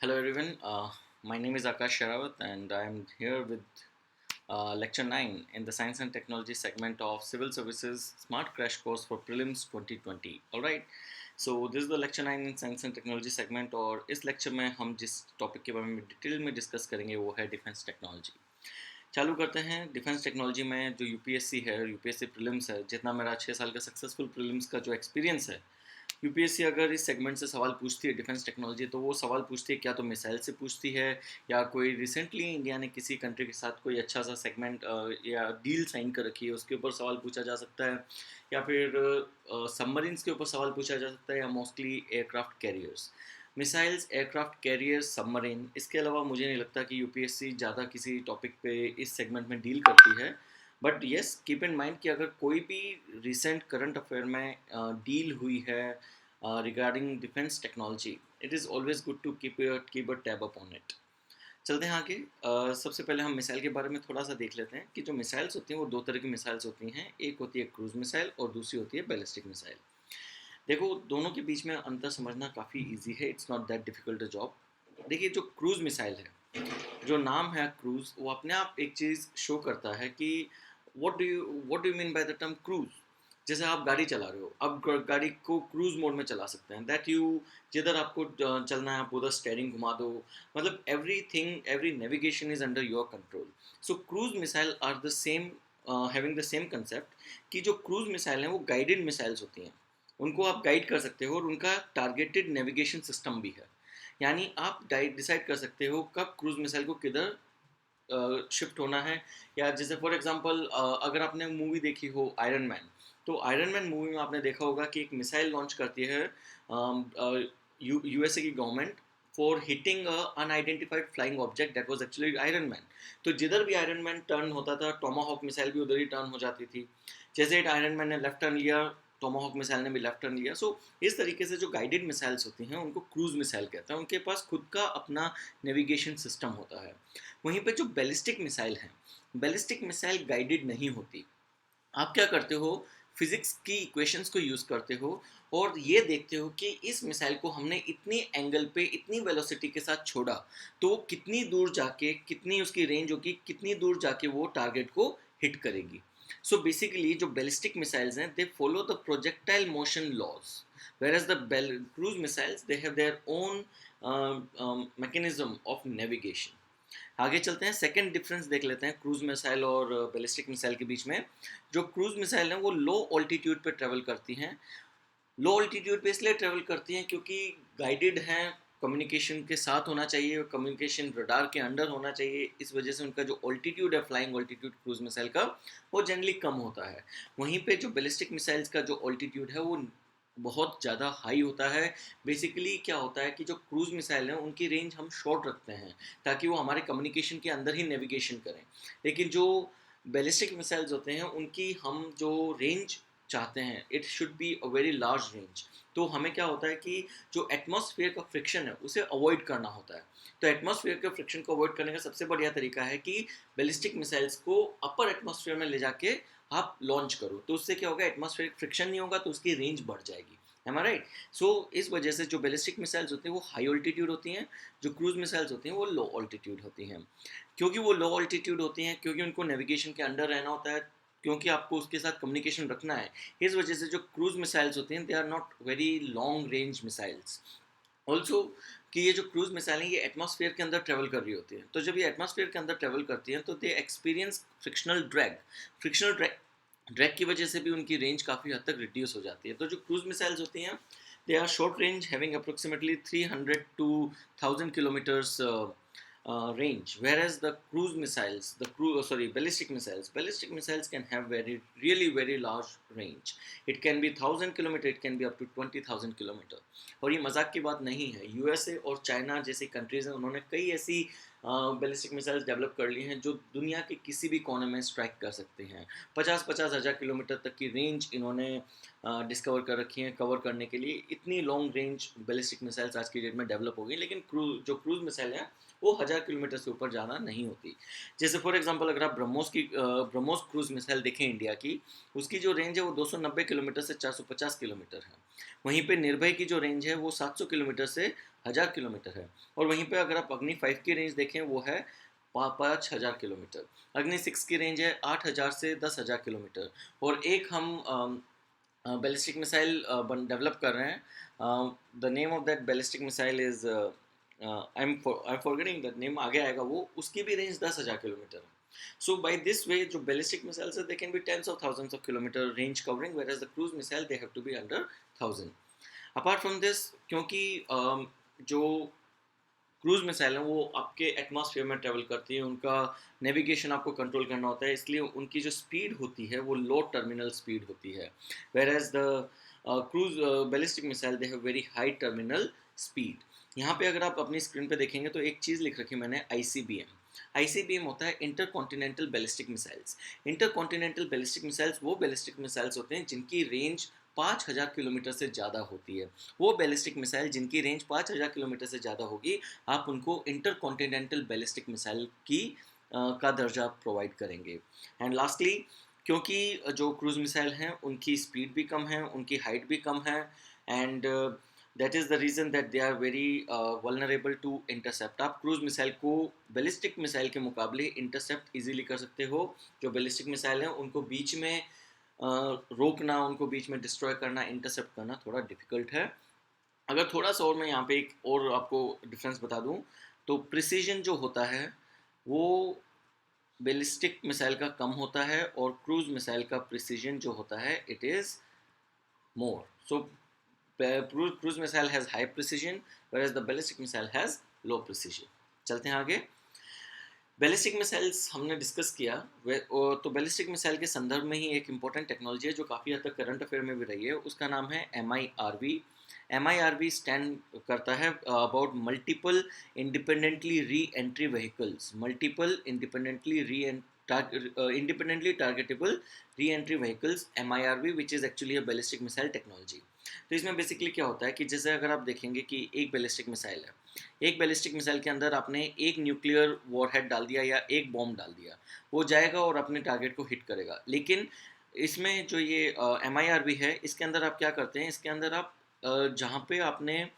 Hello everyone, my name is Akash Sharawat and I am here with Lecture 9 in the Science and Technology segment of Civil Services Smart Crash Course for Prelims 2020. Alright, so this is the Lecture 9 in Science and Technology segment और इस lecture में हम जिस topic के बारे में detail में discuss करेंगे वो है डिफेंस टेक्नोलॉजी। चालू करते हैं। डिफेंस टेक्नोलॉजी में जो यूपीएससी है, यूपीएससी प्रीलिम्स है, जितना मेरा 6 साल का सक्सेसफुल प्रीलिम्स का जो एक्सपीरियंस है, यूपीएससी अगर इस सेगमेंट से सवाल पूछती है डिफेंस टेक्नोलॉजी, तो वो सवाल पूछती है क्या तो मिसाइल से पूछती है, या कोई रिसेंटली इंडिया ने किसी कंट्री के साथ कोई अच्छा सा सेगमेंट या डील साइन कर रखी है उसके ऊपर सवाल पूछा जा सकता है, या फिर सबमरीन्स के ऊपर सवाल पूछा जा सकता है, या mostly aircraft carriers, missiles, aircraft carriers, submarine. इसके अलावा मुझे नहीं लगता कि यूपीएससी ज़्यादा किसी टॉपिक पे इस सेगमेंट में डील करती है। But yes, keep in mind कि अगर कोई भी रिसेंट करंट अफेयर में डील हुई है regarding defence technology, it is always good to keep a tab up on it. चलते हैं आगे। सबसे पहले हम मिसाइल के बारे में थोड़ा सा देख लेते हैं कि जो मिसाइल्स होती हैं वो दो तरह की मिसाइल्स होती हैं। एक होती है क्रूज मिसाइल और दूसरी होती है बैलिस्टिक मिसाइल। देखो, दोनों के बीच में अंतर समझना काफ़ी इजी है, it's not that difficult a job. देखिए, जो क्रूज मिसाइल है, जो नाम है क्रूज, वो अपने आप एक चीज़ शो करता है कि what do you mean by the term cruise. जैसे आप गाड़ी चला रहे हो, अब गाड़ी को क्रूज मोड में चला सकते हैं, दैट यू जिधर आपको चलना है आप उधर स्टेयरिंग घुमा दो, मतलब every navigation is under your control. So cruise missile are the same, having the same concept कि जो क्रूज मिसाइल हैं वो गाइडेड मिसाइल्स होती हैं। उनको आप गाइड कर सकते हो और उनका टारगेटेड नेविगेशन सिस्टम भी है। यानी आप डिसाइड कर सकते हो कब क्रूज मिसाइल को किधर शिफ्ट होना है। या जैसे फॉर एग्जांपल, अगर आपने मूवी देखी हो आयरन मैन, तो आयरन मैन मूवी में आपने देखा होगा कि एक मिसाइल लॉन्च करती है यूएसए की government for hitting unidentified flying object that was actually Iron Man. तो जिधर भी आयरन मैन टर्न होता था, टोमाहॉक मिसाइल भी उधर ही टर्न हो जाती थी। जैसे आयरन मैन ने लेफ्ट टर्न लिया, टोमाहॉक मिसाइल ने भी लेफ्ट टर्न लिया। सो इस तरीके से जो गाइडेड मिसाइल्स होती हैं उनको क्रूज मिसाइल कहते हैं, उनके पास खुद का अपना नेविगेशन सिस्टम होता है। वहीं पे जो बैलिस्टिक मिसाइल है, बैलिस्टिक मिसाइल गाइडेड नहीं होती। आप क्या करते हो, फिजिक्स की इक्वेशंस को यूज़ करते हो और ये देखते हो कि इस मिसाइल को हमने इतनी एंगल पे इतनी वेलोसिटी के साथ छोड़ा तो कितनी दूर जाके, कितनी उसकी रेंज होगी, कितनी दूर जाके वो टारगेट को हिट करेगी। सो बेसिकली जो बैलिस्टिक मिसाइल्स हैं, they follow the projectile motion laws, whereas the cruise missiles, they have their own mechanism of navigation. आगे चलते हैं, सेकंड डिफरेंस देख लेते हैं क्रूज मिसाइल और बैलिस्टिक मिसाइल के बीच में। जो क्रूज मिसाइल हैं वो लो ऑल्टीट्यूड पे ट्रेवल करती हैं। लो ऑल्टीट्यूड पे इसलिए ट्रेवल करती हैं क्योंकि गाइडेड हैं, कम्युनिकेशन के साथ होना चाहिए और कम्युनिकेशन रडार के अंडर होना चाहिए। इस वजह से उनका जो ऑल्टीट्यूड है, फ्लाइंग ऑल्टीट्यूड क्रूज मिसाइल का, वो जनरली कम होता है। वहीं पे जो बैलिस्टिक मिसाइल्स का जो ऑल्टीट्यूड है वो बहुत ज़्यादा हाई होता है। बेसिकली क्या होता है कि जो क्रूज मिसाइल हैं उनकी रेंज हम शॉर्ट रखते हैं ताकि वो हमारे कम्युनिकेशन के अंदर ही नेविगेशन करें। लेकिन जो बैलिस्टिक मिसाइल्स होते हैं उनकी हम जो रेंज चाहते हैं, it should be a very large range. तो हमें क्या होता है कि जो एटमॉस्फेयर का फ्रिक्शन है उसे अवॉइड करना होता है। तो एटमॉस्फेयर के फ्रिक्शन को अवॉइड करने का सबसे बढ़िया तरीका है कि बैलिस्टिक मिसाइल्स को अपर एटमॉस्फेयर में ले जाके आप लॉन्च करो। तो उससे क्या होगा, एटमॉस्फेरिक फ्रिक्शन नहीं होगा तो उसकी रेंज बढ़ जाएगी। एम आई राइट? सो इस वजह से जो बैलिस्टिक मिसाइल्स होती हैं वो हाई ऑल्टीट्यूड होती हैं, जो क्रूज मिसाइल्स होती हैं वो लो ऑल्टीट्यूड होती हैं। क्योंकि वो लो ऑल्टीट्यूड होती हैं, क्योंकि उनको नेविगेशन के अंडर रहना होता है, क्योंकि आपको उसके साथ कम्युनिकेशन रखना है, इस वजह से जो क्रूज मिसाइल्स होती हैं they are not very long range missiles. Also कि ये जो क्रूज मिसाइल हैं ये एटमॉस्फेयर के अंदर ट्रेवल कर रही होती हैं, तो जब ये एटमॉस्फेयर के अंदर ट्रेवल करती हैं तो they experience frictional drag. Frictional drag की वजह से भी उनकी रेंज काफ़ी हद तक रिड्यूस हो जाती है। तो जो क्रूज मिसाइल्स होती हैं, they are short range having approximately 300 to 1000 kilometres range, whereas the cruise missiles, ballistic missiles can have very large range. It can be 1000 kilometer, it can be up to 20,000 kilometer. और ये मजाक की बात नहीं है, USA और China जैसी countries हैं, उन्होंने कई ऐसी बैलिस्टिक मिसाइल्स डेवलप कर ली हैं जो दुनिया के किसी भी कोने में स्ट्राइक कर सकते हैं। 50-50 हज़ार किलोमीटर तक की रेंज इन्होंने डिस्कवर कर रखी है कवर करने के लिए। इतनी लॉन्ग रेंज बैलिस्टिक मिसाइल्स आज की डेट में डेवलप हो गई, लेकिन जो क्रूज मिसाइल है वो 1000 किलोमीटर से ऊपर ज़्यादा नहीं होती। जैसे फॉर एग्जांपल, अगर आप ब्रह्मोस क्रूज मिसाइल देखें इंडिया की, उसकी जो रेंज है वो 290 किलोमीटर से 450 किलोमीटर है। वहीं पे निर्भय की जो रेंज है वो 700 किलोमीटर से 1000 किलोमीटर है। और वहीं पे अगर आप अग्नि 5 की रेंज देखें वो है 5000 किलोमीटर। अग्नि 6 की रेंज है 8000 से 10,000 किलोमीटर। और एक हम बैलिस्टिक मिसाइल डेवलप कर रहे हैं। The name of that ballistic missile is I am forgetting that name, आगे आएगा वो, उसकी भी रेंज 10,000 किलोमीटर है। So by this way, जो ballistic missiles are, they can be tens of thousands of kilometer range covering, whereas the cruise missile they have to be under 1000. Apart from this, क्योंकि जो cruise missile हैं वो आपके atmosphere में travel करती है, उनका नेविगेशन आपको कंट्रोल करना होता है, इसलिए उनकी जो स्पीड होती है वो लो टर्मिनल स्पीड होती है। Whereas the cruise ballistic missile they have very high terminal speed. यहाँ पे अगर आप अपनी स्क्रीन पे देखेंगे तो एक चीज़ लिख रखी है मैंने, ICBM। ICBM होता है inter continental ballistic missiles. Inter continental ballistic missiles वो बैलिस्टिक मिसाइल्स होते हैं जिनकी रेंज 5000 किलोमीटर से ज़्यादा होती है। वो बैलिस्टिक मिसाइल जिनकी रेंज 5000 किलोमीटर से ज़्यादा होगी, आप उनको इंटर कॉन्टिनेंटल बैलिस्टिक मिसाइल की का दर्जा प्रोवाइड करेंगे। एंड लास्टली, क्योंकि जो क्रूज मिसाइल हैं उनकी स्पीड भी कम है, उनकी हाइट भी कम है, and that is the reason that they are very vulnerable to intercept. आप क्रूज मिसाइल को बैलिस्टिक मिसाइल के मुकाबले इंटरसेप्ट इजीली कर सकते हो। जो बैलिस्टिक मिसाइल हैं उनको बीच में रोकना, उनको बीच में डिस्ट्रॉय करना, इंटरसेप्ट करना थोड़ा डिफिकल्ट है। अगर थोड़ा सा और मैं यहाँ पे एक और आपको डिफरेंस बता दूँ, तो प्रिसीजन जो होता है वो बैलिस्टिक मिसाइल का कम होता है, और क्रूज मिसाइल का प्रिसीजन जो होता है it is more. So cruise missile has high precision, whereas the ballistic missile has low precision. चलते हैं आगे। बैलिस्टिक मिसाइल्स हमने डिस्कस किया। तो बैलिस्टिक मिसाइल के संदर्भ में ही एक इंपॉर्टेंट टेक्नोलॉजी है जो काफ़ी हद तक करंट अफेयर में भी रही है, उसका नाम है MIRV। MIRV स्टैंड करता है about multiple independently re entry vehicles, multiple independently targetable re entry vehicles, MIRV, which is actually a ballistic missile technology. तो इसमें बेसिकली क्या होता है कि जैसे अगर आप देखेंगे कि एक बैलिस्टिक मिसाइल है, एक बैलिस्टिक मिसाइल के अंदर आपने एक न्यूक्लियर वॉरहेड डाल दिया या एक बॉम्ब डाल दिया, वो जाएगा और अपने टारगेट को हिट करेगा। लेकिन इसमें जो ये MIRV है, इसके अंदर आप क्या करते हैं, इसके अंदर आप जहाँ पे आपने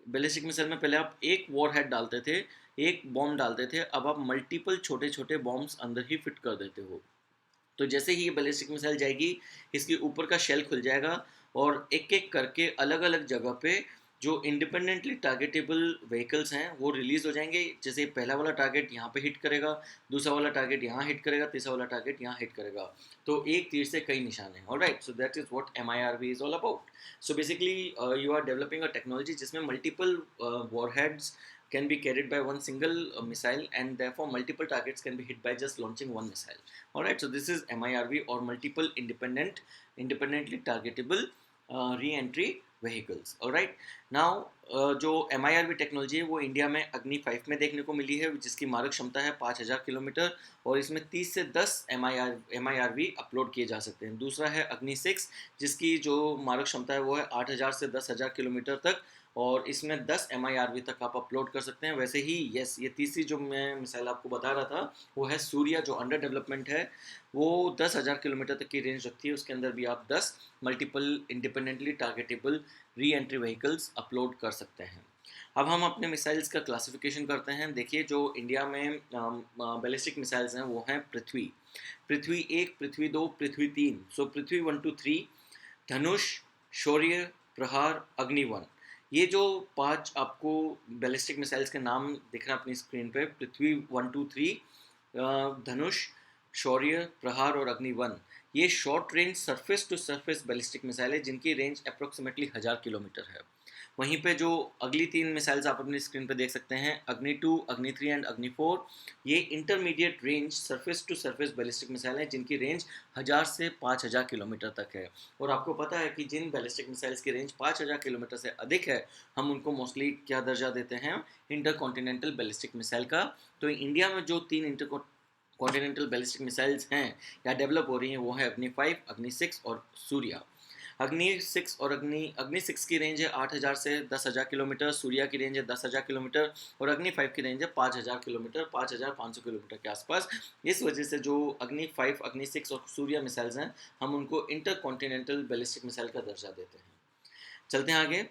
बैलिस्टिक मिसाइल में पहले आप एक वॉरहेड डालते थे, एक बॉम्ब डालते थे, अब आप मल्टीपल छोटे छोटे बॉम्ब्स अंदर ही फिट कर देते हो। तो जैसे ही ये बैलिस्टिक मिसाइल जाएगी, इसके ऊपर का शेल खुल जाएगा और एक एक करके अलग अलग जगह पे जो इंडिपेंडेंटली टारगेटेबल व्हीकल्स हैं वो रिलीज हो जाएंगे। जैसे पहला वाला टारगेट यहाँ पे हिट करेगा, दूसरा वाला टारगेट यहाँ हिट करेगा, तीसरा वाला टारगेट यहाँ हिट करेगा। तो एक तीर से कई निशान हैं। Alright, so that is what MIRV is all about. So basically you are developing a technology जिसमें multiple warheads can be carried by one single missile, and therefore multiple targets can be hit by just launching one missile. Alright, so this is MIRV, or multiple independently targetable re-entry vehicles. Alright, now जो MIRV technology है वो India में अग्नि 5 में देखने को मिली है, जिसकी मारक क्षमता है 5000 किलोमीटर, और इसमें 30 से 10 MIRV अपलोड किए जा सकते हैं। दूसरा है अग्नि 6, जिसकी जो मारक क्षमता है वो है 8000 से 10,000 किलोमीटर तक, और इसमें 10 MIRV तक आप अपलोड कर सकते हैं। वैसे ही यस, ये तीसरी जो मैं मिसाइल आपको बता रहा था वो है सूर्या, जो अंडर डेवलपमेंट है, वो 10,000 किलोमीटर तक की रेंज रखती है। उसके अंदर भी आप 10 multiple independently targetable re entry vehicles upload कर सकते हैं। अब हम अपने मिसाइल्स का क्लासिफिकेशन करते हैं। देखिए, जो इंडिया में बैलिस्टिक मिसाइल्स हैं वो हैं पृथ्वी, पृथ्वी 1, पृथ्वी 2, पृथ्वी 3। सो पृथ्वी 1 2 3, धनुष, शौर्य, प्रहार, अग्नि 1। ये जो 5 आपको बैलिस्टिक मिसाइल्स के नाम दिख रहे हैं अपनी स्क्रीन पे, पृथ्वी 1 2 3, धनुष, शौर्य, प्रहार और अग्नि 1, ये short range surface to surface ballistic missile है जिनकी रेंज अप्रोक्सीमेटली 1000 किलोमीटर है। वहीं पे जो अगली 3 मिसाइल्स आप अपनी स्क्रीन पे देख सकते हैं, अग्नि 2, अग्नि 3 एंड अग्नि 4, ये intermediate range surface to surface ballistic missile है जिनकी रेंज 1000 से 5000 किलोमीटर तक है। और आपको पता है कि जिन बैलिस्टिक मिसाइल्स की रेंज 5000 किलोमीटर से अधिक है, हम उनको मोस्टली क्या दर्जा देते हैं, इंटर कॉन्टिनेंटल बैलिस्टिक मिसाइल का। तो इंडिया में जो 3 इंटर कॉन्टिनेंटल बैलिस्टिक मिसाइल्स हैं या डेवलप हो रही हैं वो है अग्नि 5, अग्नि 6 और सूर्या। अग्नि 6 और अग्नि 6 की रेंज है 8000 से 10,000 किलोमीटर, सूर्या की रेंज है 10,000 किलोमीटर, और अग्नि 5 की रेंज है 5000 किलोमीटर, 5500 किलोमीटर के आसपास। इस वजह से जो अग्नि 5, अग्नि 6 और सूर्या मिसाइल्स हैं, हम उनको इंटर कॉन्टिनेंटल बैलिस्टिक मिसाइल का दर्जा देते हैं। चलते हैं आगे।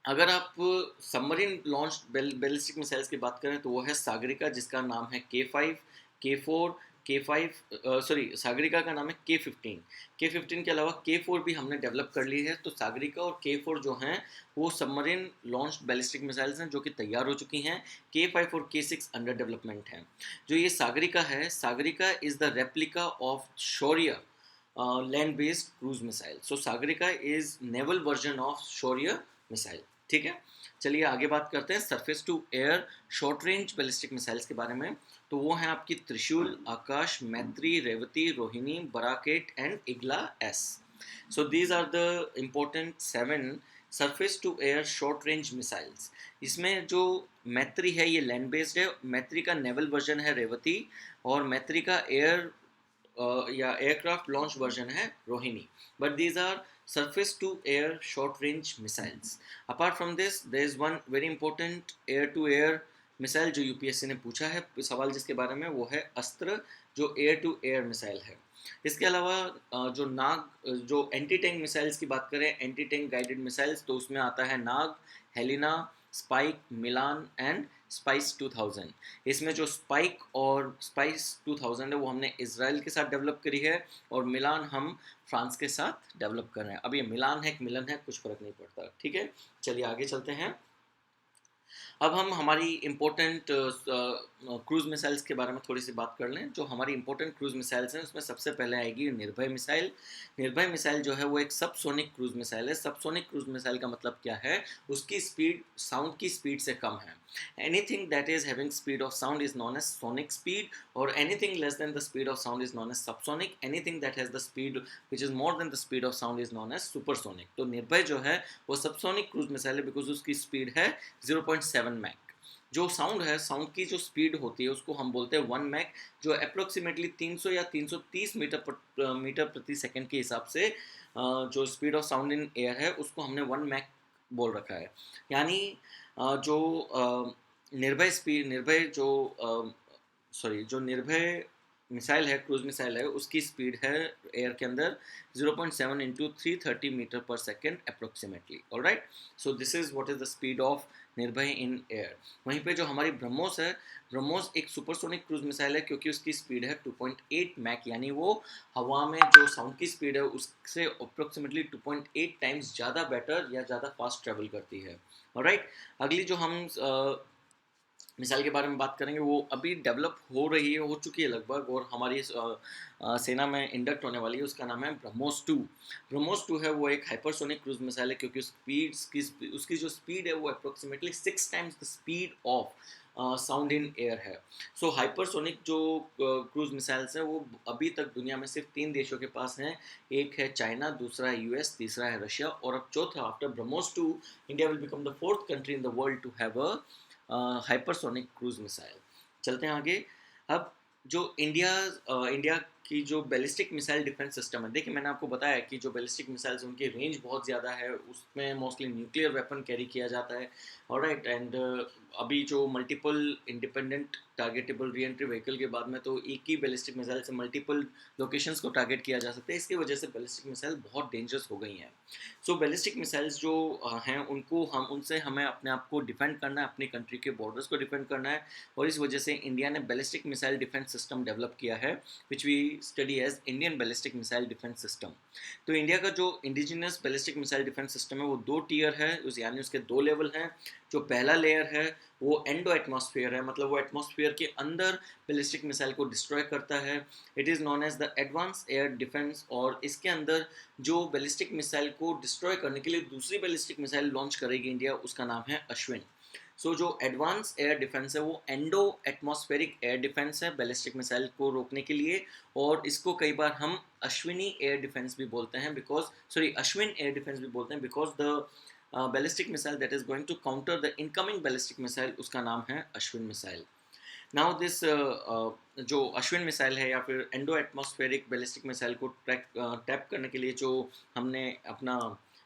अगर आप सबमरीन लॉन्च बैलिस्टिक मिसाइल्स की बात करें तो वो है सागरिका, जिसका नाम है K5, K4, K5, sorry Sagarika का नाम है K15। K15 के अलावा K4 भी हमने डेवलप कर ली है। तो सागरिका और K4 जो हैं वो सबमरीन लॉन्च बैलिस्टिक मिसाइल्स हैं जो कि तैयार हो चुकी हैं। K5 और K6 अंडर डेवलपमेंट हैं। जो ये सागरिका है, Sagarika is the replica of Shaurya land based cruise missile. So Sagarika is naval version of Shaurya missile. ठीक है, चलिए आगे बात करते हैं surface to air short range ballistic missiles के बारे में। तो वो हैं आपकी Trishul, Akash, Maitri, Revathi, Rohini, Barak eight and Igla S. So these are the important 7 surface to air short range missiles. इसमें जो मैत्री है ये लैंड बेस्ड है, मैत्री का नेवल वर्जन है रेवती, और मैत्री का एयर या एयरक्राफ्ट लॉन्च वर्जन है Rohini. But these are surface to air short range missiles. Apart from this there is one very important air to air missile जो यूपीएससी ने पूछा है सवाल जिसके बारे में, वो है अस्त्र, जो एयर टू एयर मिसाइल है। इसके अलावा जो नाग, जो एंटी टैंक मिसाइल्स की बात करें, एंटी टैंक गाइडेड मिसाइल्स, तो उसमें आता है Nag, Helina, Spike, Milan and Spice 2000। इसमें जो स्पाइक और स्पाइस 2000 है वो हमने इसराइल के साथ डेवलप करी है, और मिलान हम फ्रांस के साथ डेवलप कर रहे हैं। अब ये मिलान है कि मिलन है कुछ फर्क नहीं पड़ता। ठीक है, चलिए आगे चलते हैं। अब हम हमारी इम्पोर्टेंट क्रूज मिसाइल्स के बारे में थोड़ी सी बात कर लें। जो हमारी इम्पोर्टेंट क्रूज मिसाइल्स हैं उसमें सबसे पहले आएगी निर्भय मिसाइल। निर्भय मिसाइल जो है वो एक सबसोनिक क्रूज मिसाइल है। सबसोनिक क्रूज मिसाइल का मतलब क्या है, उसकी स्पीड साउंड की स्पीड से कम है। Anything that is having speed of sound is known as sonic speed, और anything less than the speed of sound is known as subsonic. Anything that has the speed which is more than the speed of sound is known as supersonic. तो निर्भय जो है वो subsonic cruise missile है because उसकी speed है 0.7 Mac. जो sound है, sound की जो स्पीड होती है उसको हम बोलते हैं 1 मैक, जो अप्रोक्सीमेटली 300 या 330 मीटर प्रति सेकंड के हिसाब से जो speed of sound in air है उसको हमने 1 मैक बोल रखा है। यानी जो निर्भय स्पीड, निर्भय जो सॉरी जो निर्भय मिसाइल है, क्रूज मिसाइल है, उसकी स्पीड है एयर के अंदर 0.7 इंटू 330 मीटर पर second approximately. Alright, so this is what is the speed of निर्भय इन एयर। वहीं पे जो हमारी ब्रह्मोस है, ब्रह्मोस एक सुपरसोनिक क्रूज मिसाइल है क्योंकि उसकी स्पीड है 2.8 मैक, यानी वो हवा में जो साउंड की स्पीड है उससे अप्रोक्सीमेटली 2.8 टाइम्स ज़्यादा बेटर या ज़्यादा फास्ट ट्रेवल करती है। ऑलराइट, अगली जो हम मिसाइल के बारे में बात करेंगे वो अभी डेवलप हो रही है, हो चुकी है लगभग, और हमारी सेना में इंडक्ट होने वाली है। उसका नाम है ब्रह्मोस 2। ब्रह्मोस 2 है वो एक हाइपरसोनिक क्रूज मिसाइल है क्योंकि उसकी जो स्पीड है वो approximately 6 times the speed of sound in air है। सो हाइपरसोनिक जो क्रूज मिसाइल्स हैं वो अभी तक दुनिया में सिर्फ 3 देशों के पास हैं। एक है चाइना, दूसरा है यूएस, तीसरा है रशिया, और अब चौथा after BrahMos 2 India will become the 4th country in the world to have a hypersonic cruise missile. चलते हैं आगे। अब जो इंडिया की जो बैलिस्टिक मिसाइल डिफेंस सिस्टम है, देखिए मैंने आपको बताया कि जो बैलिस्टिक मिसाइल्स उनकी रेंज बहुत ज़्यादा है, उसमें मोस्टली न्यूक्लियर वेपन कैरी किया जाता है। ऑलराइट, एंड अभी जो multiple independent targetable re entry vehicle के बाद में तो एक ही बैलिस्टिक मिसाइल से मल्टीपल लोकेशंस को टारगेट किया जा सकता है। इसकी वजह से बैलिस्टिक मिसाइल बहुत डेंजरस हो गई हैं। सो बैलिस्टिक मिसाइल्स जो हैं उनको उनसे हमें अपने आप को डिफेंड करना है, अपनी कंट्री के बॉर्डर्स को डिफेंड करना है, और इस वजह से इंडिया ने ballistic missile defence system develop किया है which we study as Indian ballistic missile defence system. तो इंडिया का जो indigenous ballistic missile defence system है वो 2 टियर है, यानी उसके 2 लेवल हैं। जो पहला लेयर है वो एंडो एटमॉस्फेयर है, मतलब वो एटमॉस्फेयर के अंदर बैलिस्टिक मिसाइल को डिस्ट्रॉय करता है। It is known as the advance air defence, और इसके अंदर जो बैलिस्टिक मिसाइल को डिस्ट्रॉय करने के लिए दूसरी बैलिस्टिक मिसाइल लॉन्च करेगी इंडिया, उसका नाम है अश्विन। सो जो एडवांस एयर डिफेंस है वो एंडो एटमॉस्फेरिक एयर डिफेंस है बैलिस्टिक मिसाइल को रोकने के लिए, और इसको कई बार हम अश्विनी एयर डिफेंस भी बोलते हैं अश्विन एयर डिफेंस भी बोलते हैं because the ballistic missile that is going to counter the incoming ballistic missile, उसका नाम है अश्विन मिसाइल। नाउ दिस जो अश्विन मिसाइल है या फिर एंडो एटमॉस्फेरिक बैलिस्टिक मिसाइल को टैप करने के लिए जो हमने अपना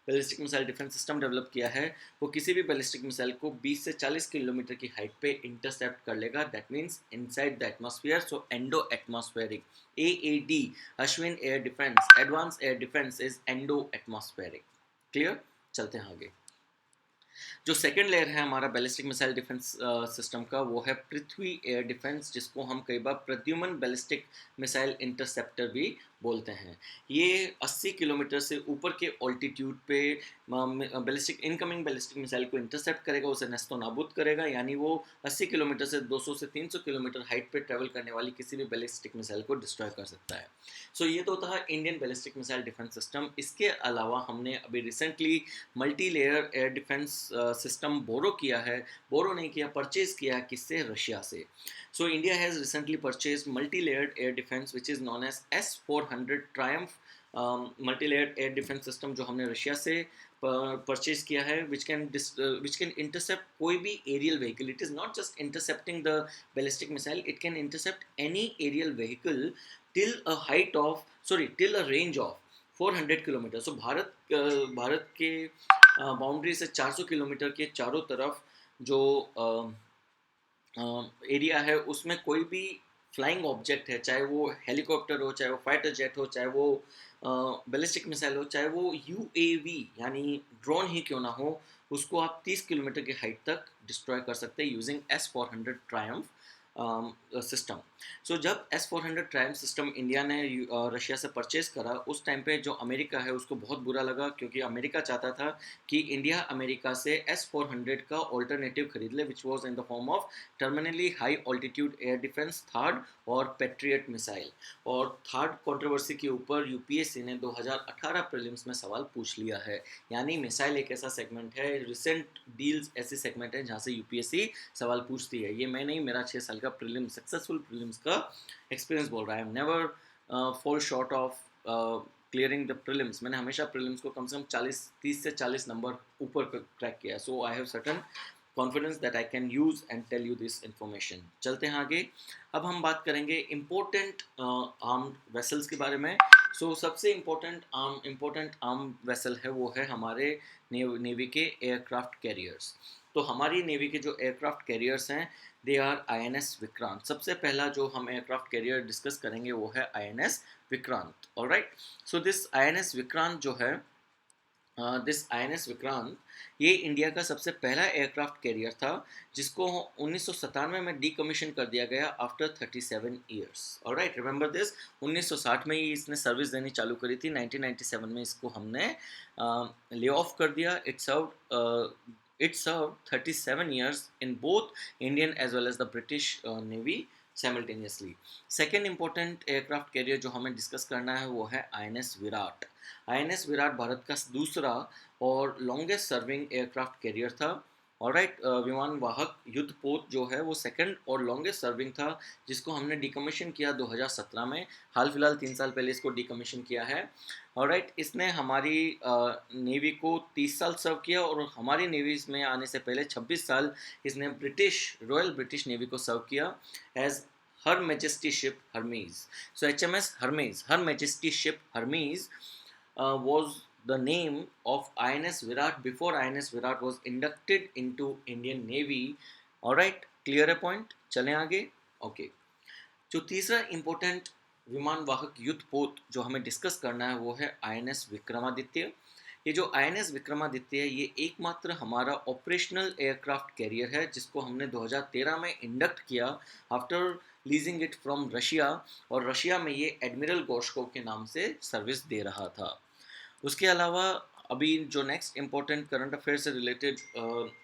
ballistic missile defence system develop किया है, वो किसी भी बैलिस्टिक मिसाइल को 20 से 40 किलोमीटर की हाइट पे इंटरसेप्ट कर लेगा। That means inside the atmosphere. So endo atmospheric, AAD, Ashwin air defence, advance air defence is endo atmospheric. Clear, चलते हैं आगे। जो सेकंड लेयर है हमारा बैलिस्टिक मिसाइल डिफेंस सिस्टम का, वो है पृथ्वी एयर डिफेंस, जिसको हम कई बार प्रद्युमन बैलिस्टिक मिसाइल इंटरसेप्टर भी बोलते हैं। ये 80 किलोमीटर से ऊपर के ऑल्टीट्यूड पे बैलिस्टिक इनकमिंग बैलिस्टिक मिसाइल को इंटरसेप्ट करेगा, उसे नस्तो नाबूद करेगा, यानी वो 80 किलोमीटर से 200 से 300 किलोमीटर हाइट पे ट्रेवल करने वाली किसी भी बैलिस्टिक मिसाइल को डिस्ट्रॉय कर सकता है। सो ये तो था Indian ballistic missile defence system. इसके अलावा हमने अभी recently multi layer air defence system borrow किया है, बोरो नहीं किया, परचेज किया है, किससे? रशिया से। So India has recently purchase multi layered air defence which is known as S-400 Triumph multi layered air defence system, जो हमने रशिया से परचेज किया है, विच कैन इंटरसेप्ट कोई भी aerial vehicle. It is not just intercepting the ballistic missile, it can intercept any aerial vehicle till a height of till a range of 400 kilometre. So Bharat के boundary से 400 kilometre के चारों तरफ जो area है, उसमें कोई भी फ्लाइंग ऑब्जेक्ट है, चाहे वो हेलीकॉप्टर हो, चाहे वो फाइटर जेट हो, चाहे वो बैलिस्टिक मिसाइल हो, चाहे वो UAV यानी ड्रोन ही क्यों ना हो, उसको आप 30 किलोमीटर की हाइट तक डिस्ट्रॉय कर सकते हैं यूजिंग S-400 ट्रायम्फ सिस्टम। सो जब S-400 ट्रायम्फ सिस्टम इंडिया ने रशिया से परचेज करा, उस टाइम पे जो अमेरिका है उसको बहुत बुरा लगा, क्योंकि अमेरिका चाहता था कि इंडिया अमेरिका से S-400 का ऑल्टरनेटिव खरीद ले, which was in the form of terminally high altitude air defence third और पेट्रियट मिसाइल। और थर्ड कंट्रोवर्सी के ऊपर यूपीएससी ने 2018 प्रीलिम्स में सवाल पूछ लिया है। यानी मिसाइल एक ऐसा सेगमेंट है, रिसेंट डील्स ऐसी सेगमेंट है जहाँ से यूपीएससी सवाल पूछती है। ये मैं नहीं, मेरा 6 साल का सक्सेसफुल प्रीलिम्स का एक्सपीरियंस बोल रहा है। I am never fall short of clearing the prelims. मैंने हमेशा प्रीलिम्स को कम से कम 30 से 40 नंबर ऊपर क्रैक किया। So I have certain confidence that I can use and tell you this information. चलते हैं आगे। अब हम बात करेंगे इम्पोर्टेंट आर्म्ड वेसल्स के बारे में। सबसे इम्पोर्टेंट आर्म वेसल है वो है हमारे नेवी के एयरक्राफ्ट कैरियर्स। तो हमारी नेवी के जो एयरक्राफ्ट कैरियर्स हैं, दे आर INS विक्रांत। सबसे पहला जो हम एयरक्राफ्ट कैरियर डिस्कस करेंगे वो है INS Vikrant. Alright, so this INS Vikrant जो है, दिस INS विक्रांत, ये इंडिया का सबसे पहला एयरक्राफ्ट कैरियर था जिसको 1997 में डीकमीशन कर दिया गया after 37 years. Alright, remember this. 1960 में ही इसने सर्विस देनी चालू करी थी, 1997 में इसको हमने ले ऑफ कर दिया। It served 37 years in both Indian as well as the British Navy simultaneously. Second important aircraft carrier जो हमें डिस्कस करना है वो है INS विराट। INS विराट भारत का दूसरा और लॉन्गेस्ट सर्विंग एयरक्राफ्ट कैरियर था। ऑलराइट, विमान वाहक युद्धपोत जो है वो सेकंड और लॉन्गेस्ट सर्विंग था, जिसको हमने डिकमीशन किया 2017 में। हाल फिलहाल 3 साल पहले इसको डिकमीशन किया है। ऑलराइट, इसने हमारी नेवी को 30 साल सर्व किया, और हमारी नेवी में आने से पहले 26 साल इसने रॉयल ब्रिटिश नेवी को सर्व किया as Her Majesty ship Hermes. So HMS Hermes, Her Majesty ship Hermes was the name of INS Virat before INS Virat was inducted into Indian Navy. Alright, clear a point? चलें आगे। Okay, जो तीसरा important विमान वाहक युद्धपोत जो हमें discuss करना है वो है INS विक्रमादित्य। ये जो INS विक्रमादित्य है, ये एकमात्र हमारा ऑपरेशनल एयरक्राफ्ट कैरियर है जिसको हमने 2013 में इंडक्ट किया after leasing it from Russia, और रशिया में ये एडमिरल गोर्शकोव के नाम से सर्विस दे रहा था। उसके अलावा अभी जो नेक्स्ट इम्पोर्टेंट करंट अफेयर से रिलेटेड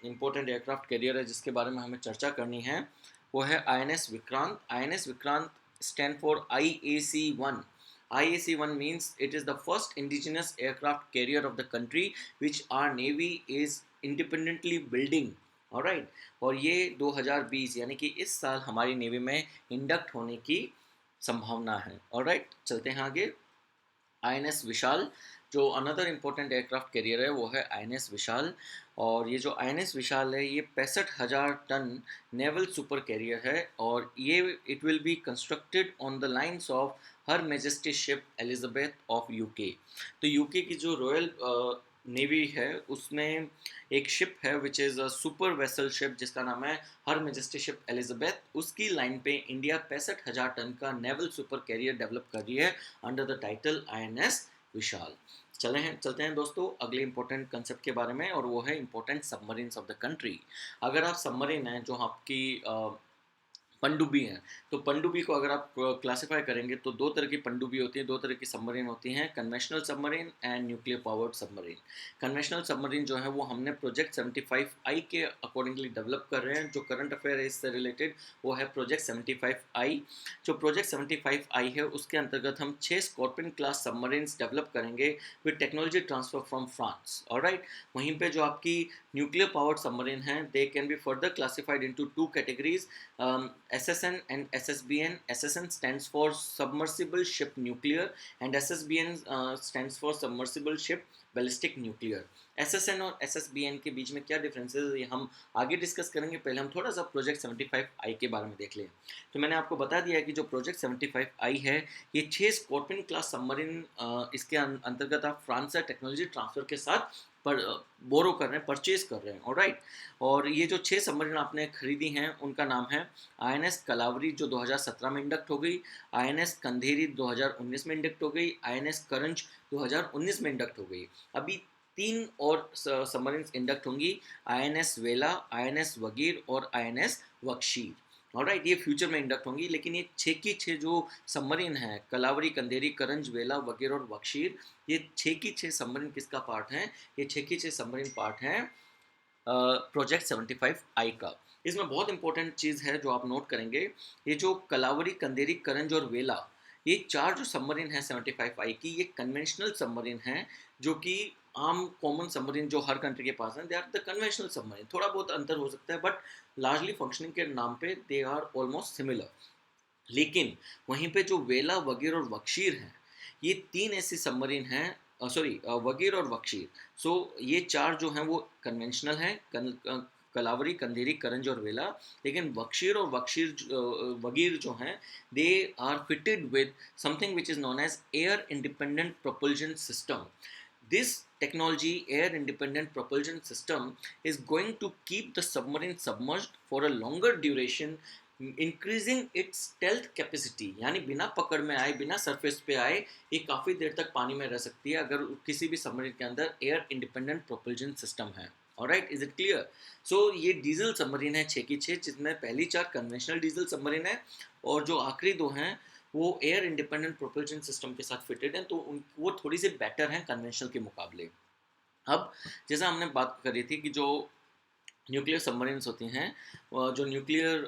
इम्पोर्टेंट एयरक्राफ्ट कैरियर है जिसके बारे में हमें चर्चा करनी है वो है INS Vikrant. INS Vikrant stand for IAC-1. IAC-1 means it is the first indigenous aircraft carrier of the country which our navy is independently building. Alright, और ये 2020 यानी कि इस साल हमारी नेवी में इंडक्ट होने की संभावना है। ऑलराइट, चलते हैं आगे। INS विशाल, जो अनदर इम्पोर्टेंट एयरक्राफ्ट कैरियर है वो है INS विशाल। और ये जो INS विशाल है ये 65,000 टन नेवल सुपर कैरियर है, और ये it will be constructed on the lines of her Majesty ship Elizabeth of UK। तो UK की जो रॉयल नेवी है उसमें एक शिप है which is a super vessel ship जिसका नाम है हर मेजेस्टी शिप एलिजाबेथ। उसकी लाइन पे इंडिया 65,000 टन का नेवल सुपर कैरियर डेवलप कर रही है अंडर द टाइटल INS विशाल। चलते हैं दोस्तों अगले इंपॉर्टेंट कंसेप्ट के बारे में, और वो है important submarines of the country. अगर आप सबमरीन हैं जो आपकी पनडुब्बी हैं, तो पनडुब्बी को अगर आप क्लासिफाई करेंगे तो दो तरह की पनडुब्बी होती है, दो तरह की सबमरीन होती हैं, conventional submarine and nuclear powered submarine. Conventional submarine जो है वो हमने प्रोजेक्ट 75I के अकॉर्डिंगली डेवलप कर रहे हैं। जो करंट अफेयर है इससे रिलेटेड वो है प्रोजेक्ट 75I। जो प्रोजेक्ट 75I है उसके अंतर्गत हम 6 स्कॉर्पियन क्लास सबमरीन्स डेवलप करेंगे with technology transfer from France. Alright, वहीं पे जो आपकी न्यूक्लियर पावर्ड सबमरीन हैं they can be further classified into two categories, SSN and SSBN. SSN stands for Submersible Ship Nuclear and SSBN stands for Submersible Ship Ballistic Nuclear. SSN और SSBN के बीच में क्या differences है ये हम आगे discuss करेंगे। पहले हम थोड़ा सा प्रोजेक्ट 75I के बारे में देख लें। तो मैंने आपको बता दिया कि जो प्रोजेक्ट 75I है ये 6 स्कॉर्पियन क्लास सबमरीन इसके अंतर्गत आप फ्रांस से टेक्नोलॉजी ट्रांसफर के साथ पर बोरो कर रहे हैं, परचेज कर रहे हैं। ऑलराइट, और ये जो 6 सबमरीन आपने खरीदी हैं उनका नाम है INS कलावरी जो 2017 में इंडक्ट हो गई, INS कंधेरी 2019 में इंडक्ट हो गई, INS करंज 2019 में इंडक्ट हो गई। अभी 3 और सबमरीन्स इंडक्ट होंगी, INS वेला, INS वगीर और INS वक्शीर। ऑलराइट, ये फ्यूचर में इंडक्ट होंगी, लेकिन ये 6 की 6 जो सबमरीन हैं कलावरी, कंधेरी, करंज, वेला, वगीर और वक्शीर, ये 6 की 6 सबमरीन किसका पार्ट हैं? ये 6 की 6 सबमरीन पार्ट हैं प्रोजेक्ट 75I का। इसमें बहुत इंपॉर्टेंट चीज़ है जो आप नोट करेंगे, ये जो कलावरी, कंधेरी, करंज और वेला, ये 4 जो सबमरीन हैं 75I की, ये कन्वेंशनल सबमरीन हैं जो कि आम कॉमन सबमरीन जो हर कंट्री के पास हैं, they are the conventional submarine. थोड़ा बहुत अंतर हो सकता है बट लार्जली फंक्शनिंग के नाम पे दे आर ऑलमोस्ट सिमिलर। लेकिन वहीं पे जो वेला, वगीर और वक्शीर हैं, ये 3 ऐसी सबमरीन हैं, सॉरी वगीर और वक्शीर। सो ये 4 जो हैं वो कन्वेंशनल हैं, कलावरी, कंधेरी, करंज और वेला। लेकिन वक्शीर और वगीर जो हैं they are fitted with something which is known as air independent propulsion system. This technology, air independent propulsion system, is going to keep the submarine submerged for a longer duration, increasing its stealth capacity। यानी बिना पकड़ में आए, बिना surface पे आए, ये काफ़ी देर तक पानी में रह सकती है अगर किसी भी सबमरीन के अंदर एयर इंडिपेंडेंट प्रोपल्शन सिस्टम है। Alright, is it clear? So ये डीजल सबमरीन है 6 की 6, जिसमें पहली 4 कन्वेंशनल डीजल सबमरीन है और जो आखिरी 2 हैं वो एयर इंडिपेंडेंट प्रोपल्शन सिस्टम के साथ फिटेड हैं, तो वो थोड़ी सी बेटर हैं कन्वेंशनल के मुकाबले। अब जैसा हमने बात करी थी कि जो न्यूक्लियर सबमरीन्स होती हैं, जो न्यूक्लियर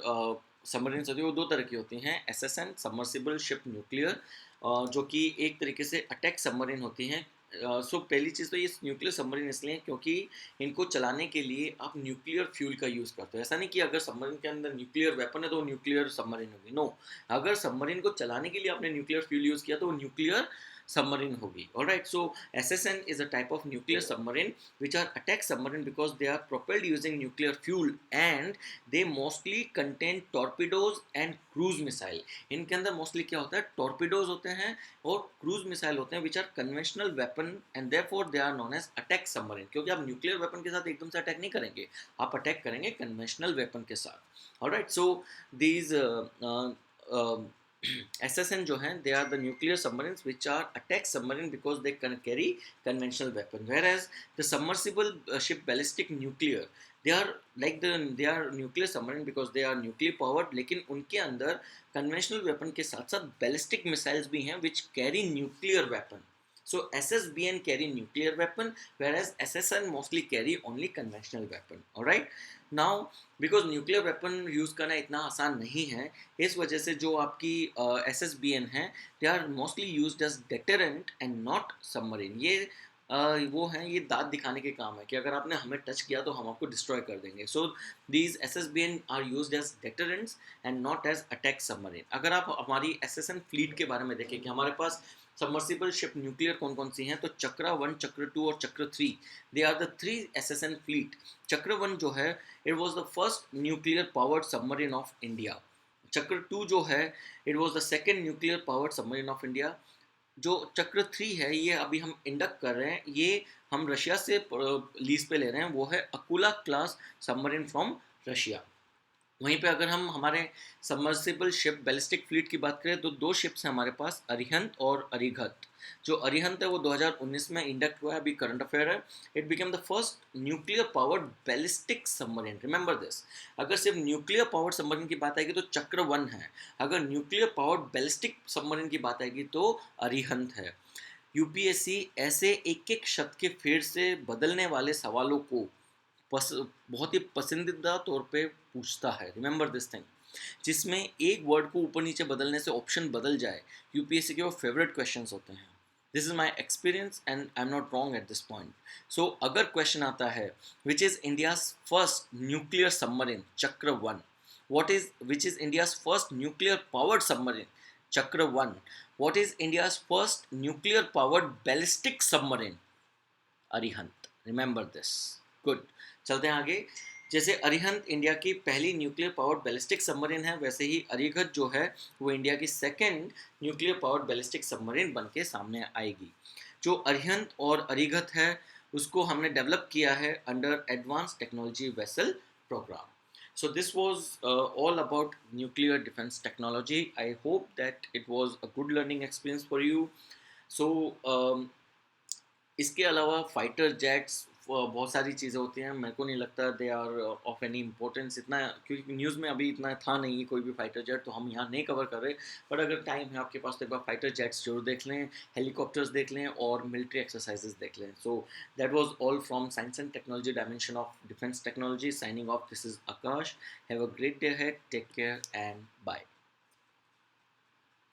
सबमरीन्स होती हैं वो 2 तरह की होती हैं, SSN सबमर्सिबल शिप न्यूक्लियर, जो कि एक तरीके से अटैक सबमरीन होती हैं। सो पहली चीज़ तो ये न्यूक्लियर सबमरीन इसलिए क्योंकि इनको चलाने के लिए आप न्यूक्लियर फ्यूल का यूज़ करते हो। ऐसा नहीं कि अगर सबमरीन के अंदर न्यूक्लियर वेपन है तो न्यूक्लियर सबमरीन होगी, नो। अगर सबमरीन को चलाने के लिए आपने न्यूक्लियर फ्यूल यूज़ किया तो वो न्यूक्लियर submarine होगी। Alright, so SSN is a type of nuclear submarine which are attack submarine because they are propelled using nuclear fuel and they mostly contain torpedoes and cruise missile। इनके अंदर mostly क्या होता है, टॉर्पिडोज होते हैं और cruise missile होते हैं which are conventional weapon and therefore they are known as attack submarine. क्योंकि आप न्यूक्लियर वेपन के साथ एकदम से अटैक नहीं करेंगे, आप अटैक करेंगे कन्वेंशनल वेपन के साथ। ऑलराइट, सो दीज SSN जो हैं they are the nuclear submarines which are attack submarine because they can carry conventional weapon, whereas the submersible ship ballistic nuclear they are like they are nuclear submarine because they are nuclear powered, लेकिन उनके अंदर conventional weapon के साथ साथ ballistic missiles भी हैं which carry nuclear weapon। So SSBN carry nuclear weapon whereas SSN mostly carry only conventional weapon। Alright, now because nuclear weapon use करना इतना आसान नहीं है, इस वजह से जो आपकी SSBN है they are mostly used as deterrent and not submarine। ये वो हैं, ये दांत दिखाने के काम है कि अगर आपने हमें टच किया तो हम आपको डिस्ट्रॉय कर देंगे। So these SSBN are used as deterrents and not as attack submarine. अगर आप हमारी SSN फ्लीट के बारे में देखें कि हमारे पास सबमर्सिबल शिप न्यूक्लियर कौन कौन सी हैं, तो चक्रा 1, चक्र 2 और Chakra 3 they are the 3 SSN fleet. Chakra 1 जो है it was the first nuclear powered submarine of India. Chakra 2 जो है it was the second nuclear powered submarine of India. जो चक्र 3 है ये अभी हम इंडक्ट कर रहे हैं, ये हम रशिया से लीज पे ले रहे हैं, वो है Akula class submarine from Russia. वहीं पे अगर हम हमारे सबमर्सिबल शिप बैलिस्टिक फ्लीट की बात करें तो दो शिप्स हैं हमारे पास, अरिहंत और अरिघत। जो अरिहंत है वो 2019 में इंडक्ट हुआ है, अभी करंट अफेयर है। It became the first nuclear powered ballistic submarine, remember this. अगर सिर्फ न्यूक्लियर पावर्ड सबमरीन की बात आएगी तो चक्र 1 है, अगर न्यूक्लियर पावर्ड बैलिस्टिक सबमरीन की बात आएगी तो अरिहंत है। यूपीएससी ऐसे एक एक शब्द के फेर से बदलने वाले सवालों को बहुत ही पसंदीदा तौर पे पूछता है, रिमेंबर दिस थिंग। जिसमें एक वर्ड को ऊपर नीचे बदलने से ऑप्शन बदल जाए, यूपीएससी के वो फेवरेट क्वेश्चंस होते हैं। This is my experience and I am not wrong at this point. So अगर क्वेश्चन आता है which is India's first nuclear submarine, Chakra 1। What is which is India's first nuclear powered submarine, Chakra 1। What is India's first nuclear powered ballistic submarine, Arihant, remember this. Good, चलते हैं आगे। जैसे Arihant India की पहली nuclear powered ballistic submarine है, वैसे ही अरिघत जो है वो इंडिया की second nuclear powered ballistic submarine बन के सामने आएगी। जो अरिहंत और अरिघत है उसको हमने डेवलप किया है under advance technology vessel programme. So this was all about nuclear defense technology. I hope that it was a good learning experience for you. So इसके अलावा फाइटर जेट्स बहुत सारी चीज़ें होती हैं, मेरे को नहीं लगता they are of any importance इतना, क्योंकि न्यूज़ में अभी इतना था नहीं कोई भी फाइटर जेट, तो हम यहाँ नहीं कवर कर रहे। बट अगर टाइम है आपके पास तो एक बार फाइटर जेट्स जरूर देख लें, हेलीकॉप्टर्स देख लें और मिलिट्री एक्सरसाइजेज देख लें। So that was all from science and technology dimension of defence technology. Signing off, this is Akash. Have a great day ahead, take care and bye.